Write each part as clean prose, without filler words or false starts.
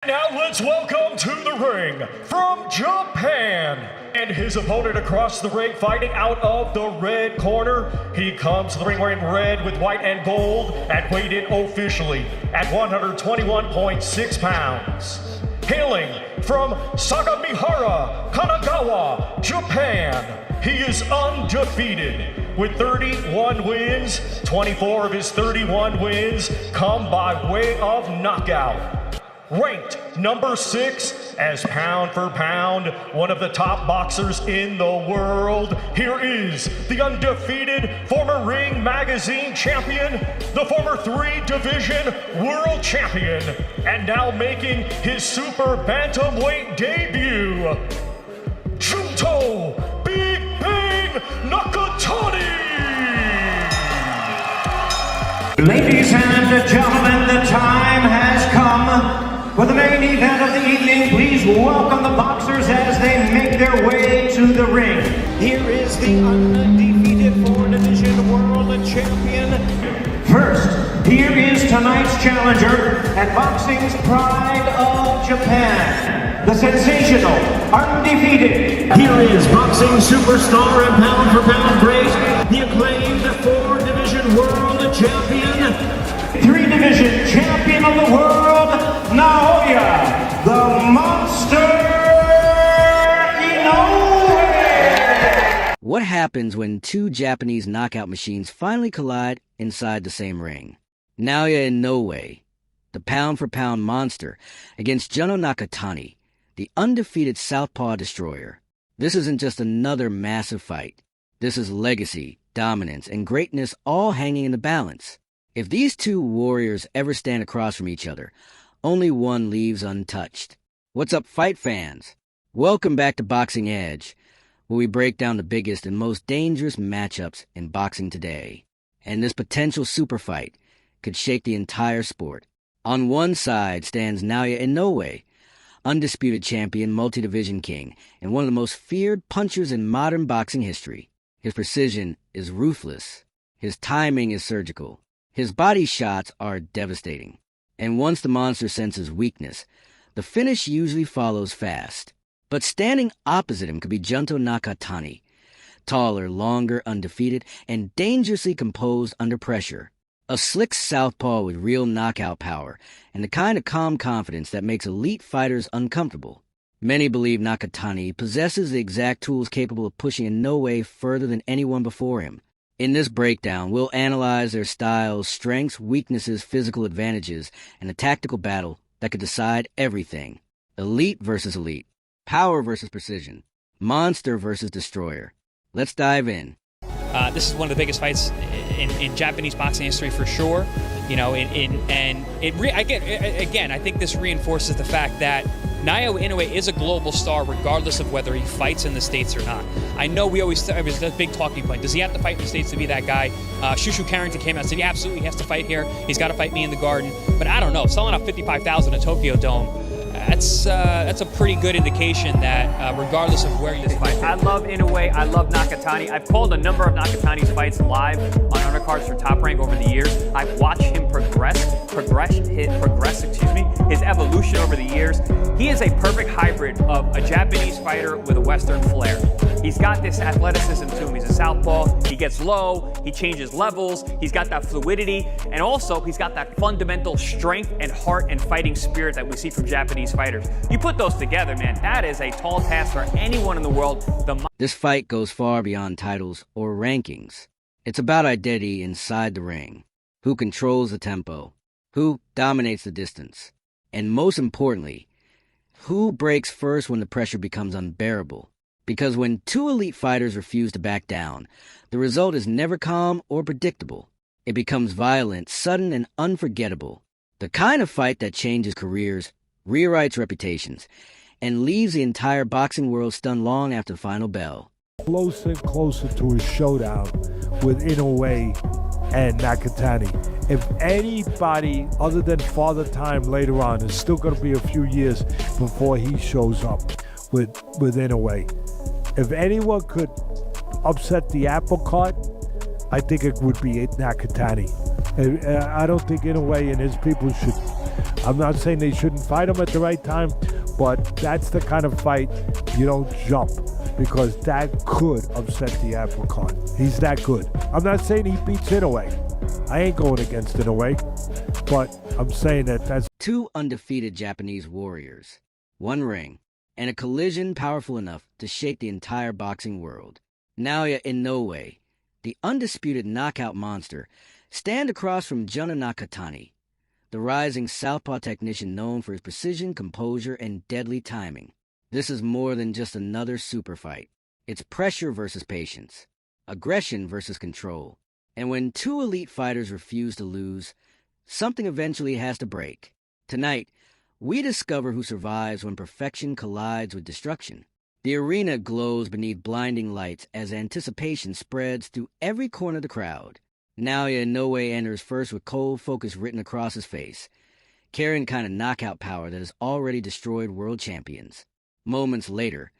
Now let's welcome to the ring from Japan and his opponent across the ring, fighting out of the red corner. He comes to the ring wearing red with white and gold and weighed in officially at 121.6 pounds. Hailing from Sagamihara, Kanagawa, Japan, he is undefeated with 31 wins. 24 of his 31 wins come by way of knockout. Ranked number 6 as pound for pound, one of the top boxers in the world. Here is the undefeated former Ring Magazine champion, the former 3-division world champion, and now making his super bantamweight debut, Junto Big Bang Nakatani! Ladies and gentlemen, the time has come for the main event of the evening. Please welcome the boxers as they make their way to the ring. Here is the undefeated 4-division world champion. First, here is tonight's challenger and boxing's pride of Japan, the sensational, undefeated. Here is boxing superstar and pound for pound great, the acclaimed 4-division world champion, 3-division champion of the world, Naoya, the monster Inoue! What happens when two Japanese knockout machines finally collide inside the same ring? Naoya Inoue, the pound-for-pound monster, against Junto Nakatani, the undefeated southpaw destroyer. This isn't just another massive fight. This is legacy, dominance, and greatness all hanging in the balance. If these two warriors ever stand across from each other, only one leaves untouched. What's up, fight fans? Welcome back to Boxing Edge, where we break down the biggest and most dangerous matchups in boxing today. And this potential super fight could shake the entire sport. On one side stands Naoya Inoue, undisputed champion, multi-division king, and one of the most feared punchers in modern boxing history. His precision is ruthless. His timing is surgical. His body shots are devastating. And once the monster senses weakness, the finish usually follows fast. But standing opposite him could be Junto Nakatani, taller, longer, undefeated, and dangerously composed under pressure. A slick southpaw with real knockout power, and the kind of calm confidence that makes elite fighters uncomfortable. Many believe Nakatani possesses the exact tools capable of pushing Inoue further than anyone before him. In this breakdown, we'll analyze their styles, strengths, weaknesses, physical advantages, and a tactical battle that could decide everything. Elite versus elite. Power versus precision. Monster versus destroyer. Let's dive in. This is one of the biggest fights in Japanese boxing history for sure. You know, I think this reinforces the fact that Naoya Inoue is a global star regardless of whether he fights in the States or not. I know it was a big talking point. Does he have to fight in the States to be that guy? Shushu Carrington came out and said, yeah, absolutely, he has to fight here. He's got to fight me in the Garden. But I don't know. Selling out 55,000 at Tokyo Dome, that's a pretty good indication that regardless of where you fight. I love Inoue. I love Nakatani. I've called a number of Nakatani's fights live on undercards for Top Rank over the years. I've watched him progress his evolution over the years. He is a perfect hybrid of a Japanese fighter with a Western flair. He's got this athleticism to him. He's a southpaw. He gets low. He changes levels. He's got that fluidity. And also, he's got that fundamental strength and heart and fighting spirit that we see from Japanese fighters. You put those together, man, that is a tall task for anyone in the world. This fight goes far beyond titles or rankings. It's about identity inside the ring. Who controls the tempo? Who dominates the distance? And most importantly, who breaks first when the pressure becomes unbearable? Because when two elite fighters refuse to back down, the result is never calm or predictable. It becomes violent, sudden, and unforgettable. The kind of fight that changes careers, rewrites reputations, and leaves the entire boxing world stunned long after the final bell. Closer and closer to a showdown with Inoue and Nakatani. If anybody other than Father Time later on, it's still going to be a few years before he shows up with Inoue. If anyone could upset the apple cart, I think it would be Nakatani. I don't think Inoue and his people should I'm not saying they shouldn't fight him at the right time, but that's the kind of fight you don't jump, because that could upset the apple cart. He's that good. I'm not saying he beats Inoue. I ain't going against Inoue, but I'm saying that's... Two undefeated Japanese warriors, one ring, and a collision powerful enough to shake the entire boxing world. Naoya Inoue, the undisputed knockout monster, stand across from Junto Nakatani, the rising southpaw technician known for his precision, composure, and deadly timing. This is more than just another super fight. It's pressure versus patience, aggression versus control. And when two elite fighters refuse to lose, something eventually has to break. Tonight, we discover who survives when perfection collides with destruction. The arena glows beneath blinding lights as anticipation spreads through every corner of the crowd. Naoya Inoue enters first with cold focus written across his face, carrying kind of knockout power that has already destroyed world champions. Moments later,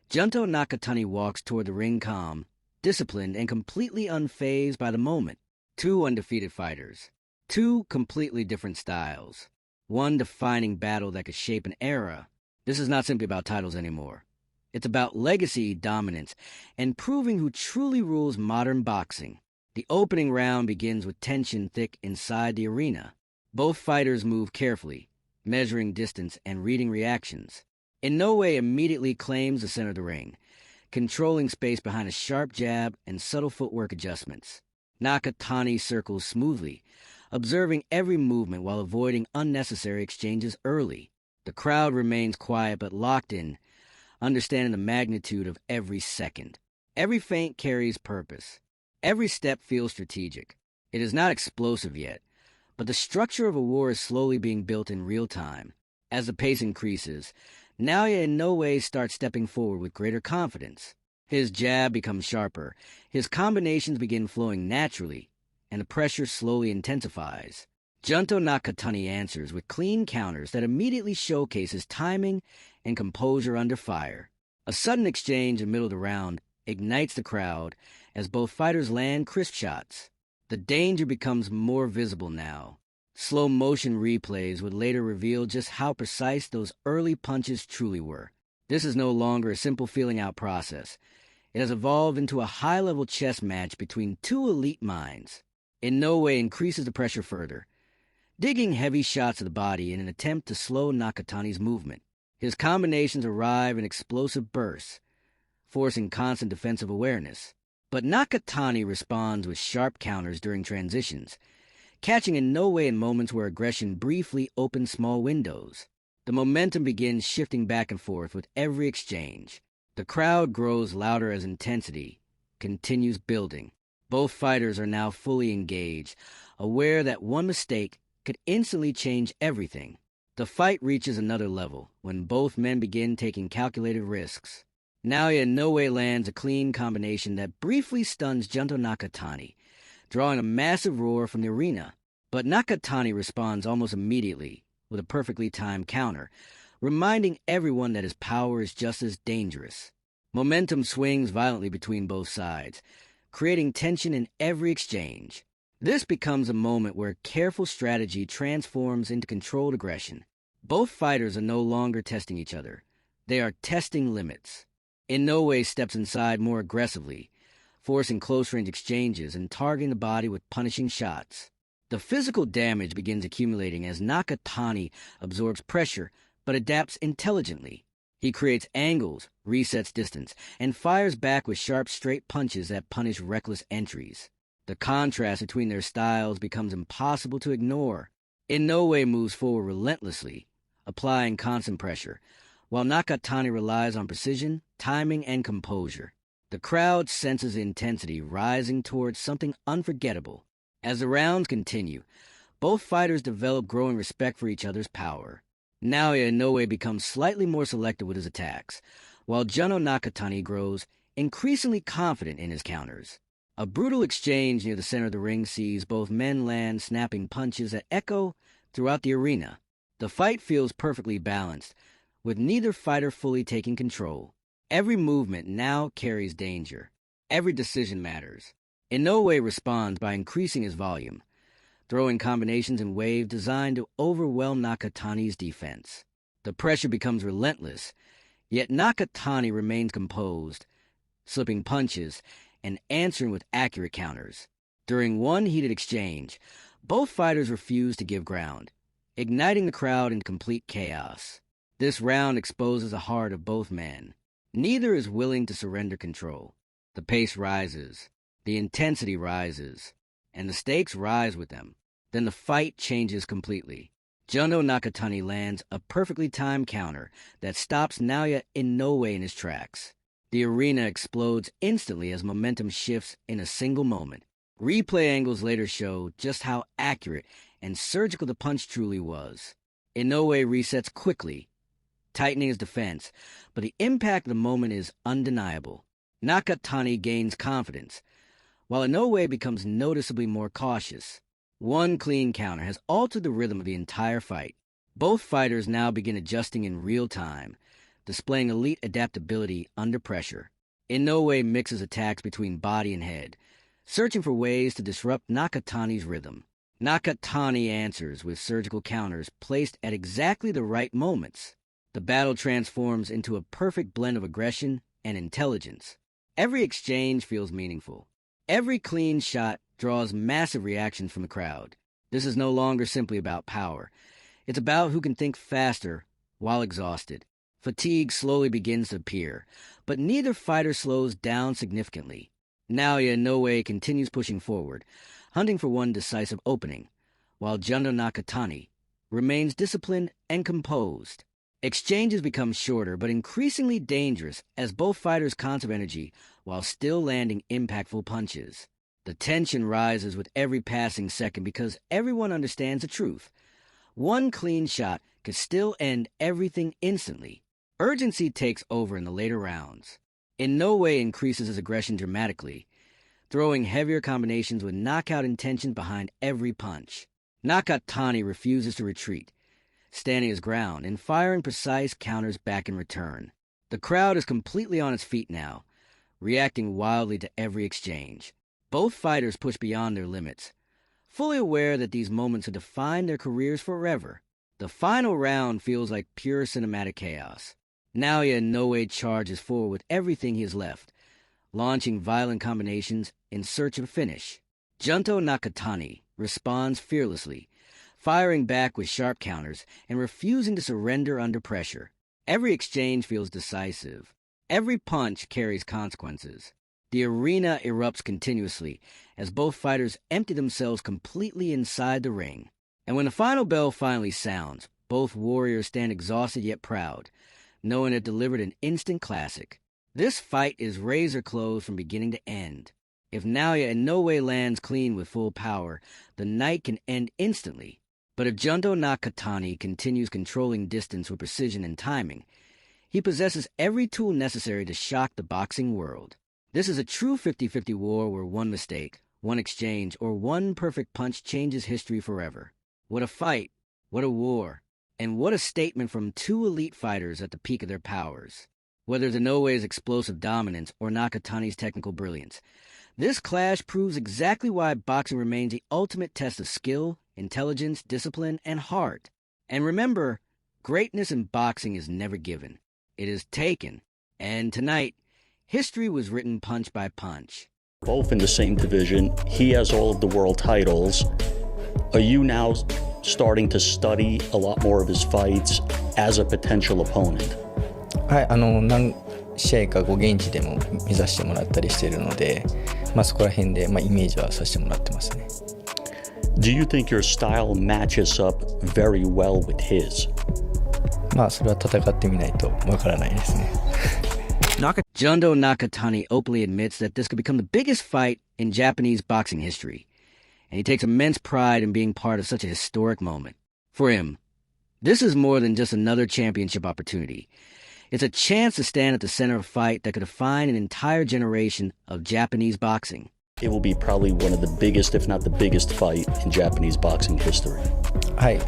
Junto Nakatani walks toward the ring calm, disciplined, and completely unfazed by the moment. Two undefeated fighters, two completely different styles, one defining battle that could shape an era. This is not simply about titles anymore. It's about legacy, dominance, and proving who truly rules modern boxing. The opening round begins with tension thick inside the arena. Both fighters move carefully, measuring distance and reading reactions. Inoue immediately claims the center of the ring, controlling space behind a sharp jab and subtle footwork adjustments. Nakatani circles smoothly, observing every movement while avoiding unnecessary exchanges early. The crowd remains quiet but locked in, understanding the magnitude of every second. Every feint carries purpose. Every step feels strategic. It is not explosive yet, but the structure of a war is slowly being built in real time. As the pace increases, Naoya Inoue starts stepping forward with greater confidence. His jab becomes sharper, his combinations begin flowing naturally, and the pressure slowly intensifies. Junto Nakatani answers with clean counters that immediately showcase his timing and composure under fire. A sudden exchange in the middle of the round ignites the crowd as both fighters land crisp shots. The danger becomes more visible now. Slow motion replays would later reveal just how precise those early punches truly were. This is no longer a simple feeling out process. It has evolved into a high-level chess match between two elite minds. Inoue increases the pressure further, digging heavy shots to the body in an attempt to slow Nakatani's movement. His combinations arrive in explosive bursts, forcing constant defensive awareness. But Nakatani responds with sharp counters during transitions, catching Inoue in moments where aggression briefly opens small windows. The momentum begins shifting back and forth with every exchange. The crowd grows louder as intensity continues building. Both fighters are now fully engaged, aware that one mistake could instantly change everything. The fight reaches another level when both men begin taking calculated risks. Naoya Inoue lands a clean combination that briefly stuns Junto Nakatani, drawing a massive roar from the arena. But Nakatani responds almost immediately with a perfectly timed counter, reminding everyone that his power is just as dangerous. Momentum swings violently between both sides, creating tension in every exchange. This becomes a moment where careful strategy transforms into controlled aggression. Both fighters are no longer testing each other. They are testing limits. Inoue steps inside more aggressively, forcing close-range exchanges and targeting the body with punishing shots. The physical damage begins accumulating as Nakatani absorbs pressure but adapts intelligently. He creates angles, resets distance, and fires back with sharp straight punches that punish reckless entries. The contrast between their styles becomes impossible to ignore. Inoue moves forward relentlessly, applying constant pressure, while Nakatani relies on precision, timing, and composure. The crowd senses the intensity rising towards something unforgettable. As the rounds continue, both fighters develop growing respect for each other's power. Naoya Inoue becomes slightly more selective with his attacks, while Junto Nakatani grows increasingly confident in his counters. A brutal exchange near the center of the ring sees both men land snapping punches that echo throughout the arena. The fight feels perfectly balanced, with neither fighter fully taking control. Every movement now carries danger. Every decision matters. Inoue responds by increasing his volume, throwing combinations and waves designed to overwhelm Nakatani's defense. The pressure becomes relentless, yet Nakatani remains composed, slipping punches and answering with accurate counters. During one heated exchange, both fighters refuse to give ground, igniting the crowd in complete chaos. This round exposes the heart of both men. Neither is willing to surrender control. The pace rises, the intensity rises, and the stakes rise with them. Then the fight changes completely. Junto Nakatani lands a perfectly timed counter that stops Naoya Inoue in his tracks. The arena explodes instantly as momentum shifts in a single moment. Replay angles later show just how accurate and surgical the punch truly was. Inoue resets quickly, tightening his defense, but the impact of the moment is undeniable. Nakatani gains confidence, while Inoue becomes noticeably more cautious. One clean counter has altered the rhythm of the entire fight. Both fighters now begin adjusting in real time, displaying elite adaptability under pressure. Inoue mixes attacks between body and head, searching for ways to disrupt Nakatani's rhythm. Nakatani answers with surgical counters placed at exactly the right moments. The battle transforms into a perfect blend of aggression and intelligence. Every exchange feels meaningful. Every clean shot draws massive reactions from the crowd. This is no longer simply about power. It's about who can think faster while exhausted. Fatigue slowly begins to appear, but neither fighter slows down significantly. Naoya Inoue continues pushing forward, hunting for one decisive opening, while Junto Nakatani remains disciplined and composed. Exchanges become shorter but increasingly dangerous as both fighters conserve energy while still landing impactful punches. The tension rises with every passing second because everyone understands the truth. One clean shot could still end everything instantly. Urgency takes over in the later rounds. Inoue increases his aggression dramatically, throwing heavier combinations with knockout intention behind every punch. Nakatani refuses to retreat, standing his ground and firing precise counters back in return. The crowd is completely on its feet now, reacting wildly to every exchange. Both fighters push beyond their limits, fully aware that these moments will define their careers forever. The final round feels like pure cinematic chaos. Naoya Inoue charges forward with everything he has left, launching violent combinations in search of a finish. Junto Nakatani responds fearlessly, firing back with sharp counters and refusing to surrender under pressure. Every exchange feels decisive. Every punch carries consequences. The arena erupts continuously as both fighters empty themselves completely inside the ring. And when the final bell finally sounds, both warriors stand exhausted yet proud, knowing they've delivered an instant classic. This fight is razor close from beginning to end. If Naoya Inoue lands clean with full power, the night can end instantly. But if Junto Nakatani continues controlling distance with precision and timing, he possesses every tool necessary to shock the boxing world. This is a true 50-50 war where one mistake, one exchange, or one perfect punch changes history forever. What a fight, what a war, and what a statement from two elite fighters at the peak of their powers. Whether it's Inoue's explosive dominance or Nakatani's technical brilliance, this clash proves exactly why boxing remains the ultimate test of skill, intelligence, discipline, and heart. And remember, greatness in boxing is never given. It is taken. And tonight, history was written punch by punch. Both in the same division. He has all of the world titles. Are you now starting to study a lot more of his fights as a potential opponent? はい、何試合か現地でも見させてもらったりしているので、そこら辺で、イメージはさせてもらってますね。Do you think your style matches up very well with his? それは戦ってみないとわからないですね。Junto Nakatani openly admits that this could become the biggest fight in Japanese boxing history, and he takes immense pride in being part of such a historic moment. For him, this is more than just another championship opportunity. It's a chance to stand at the center of a fight that could define an entire generation of Japanese boxing. It will be probably one of the biggest, if not the biggest fight in Japanese boxing history. はい、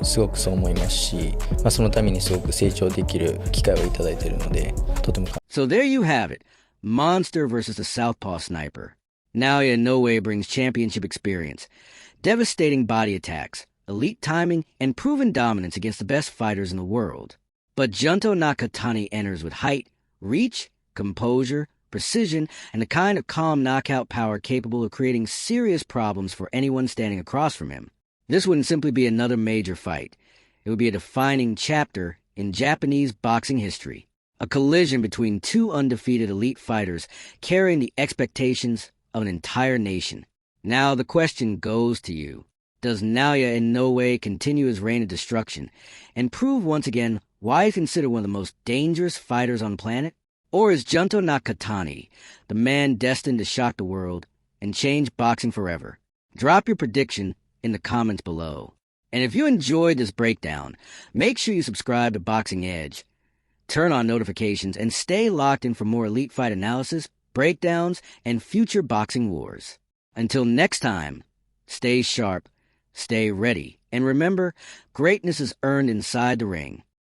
すごくそう思いますし、そのためにすごく成長できる機会をいただいているので、とても。So there you have it. Monster versus the Southpaw Sniper. Naoya Inoue brings championship experience, Devastating body attacks, elite timing, and proven dominance against the best fighters in the world. But Junto Nakatani enters with height, reach, composure, precision, and the kind of calm knockout power capable of creating serious problems for anyone standing across from him. This wouldn't simply be another major fight. It would be a defining chapter in Japanese boxing history. A collision between two undefeated elite fighters carrying the expectations of an entire nation. Now the question goes to you. Does Naoya Inoue continue his reign of destruction and prove once again why he's considered one of the most dangerous fighters on the planet? Or is Junto Nakatani the man destined to shock the world and change boxing forever? Drop your prediction in the comments below. And if you enjoyed this breakdown, make sure you subscribe to Boxing Edge. Turn on notifications and stay locked in for more elite fight analysis, breakdowns, and future boxing wars. Until next time, stay sharp, stay ready, and remember, greatness is earned inside the ring.